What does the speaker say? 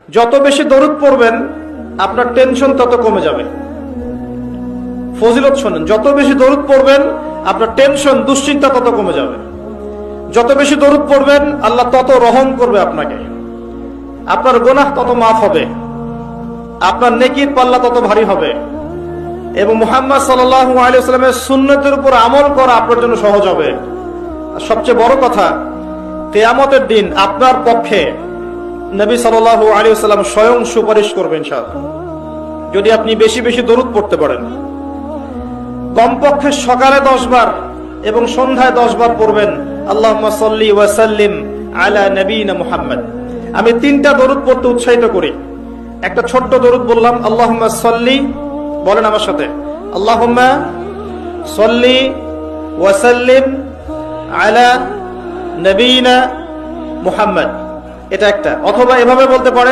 যত বেশি দরুদ পড়বেন আপনার টেনশন তত কমে যাবে। ফজিলত শোনেন, যত বেশি দরুদ পড়বেন আপনার টেনশন দুশ্চিন্তা তত কমে যাবে। যত বেশি দরুদ পড়বেন আল্লাহ তত রহম করবে আপনাকে, আপনার গুনাহ তত মাফ হবে, আপনার নেকির পাল্লা তত ভারী হবে এবং মুহাম্মদ সাল্লাল্লাহু আলাইহি ওয়াসাল্লামের সুন্নতের উপর আমল করা আপনার জন্য সহজ হবে। আর সবচেয়ে বড় কথা, কিয়ামতের দিন আপনার পক্ষে নবী সাল্লাল্লাহু আলাইহি ওয়াসাল্লাম স্বয়ং সুপারিশ করবেন ইনশাআল্লাহ, যদি আপনি বেশি বেশি দরুদ পড়তে পারেন। কমপক্ষে সকালে 10 বার এবং সন্ধ্যায় 10 বার পড়বেন আল্লাহুম্মা সাল্লি ওয়া সাল্লিম আলা নবিয়িনা মুহাম্মদ। আমি 3টা দরুদ পড়তে উৎসাহিত করি। একটা ছোট্ট দরুদ বললাম, আল্লাহুম্মা সাল্লি, বলেন আমার সাথে, আল্লাহুম্মা সাল্লি ওয়া সাল্লিম আলা নবিয়িনা মুহাম্মদ, এটা একটা। অথবা এভাবে বলতে পারেন,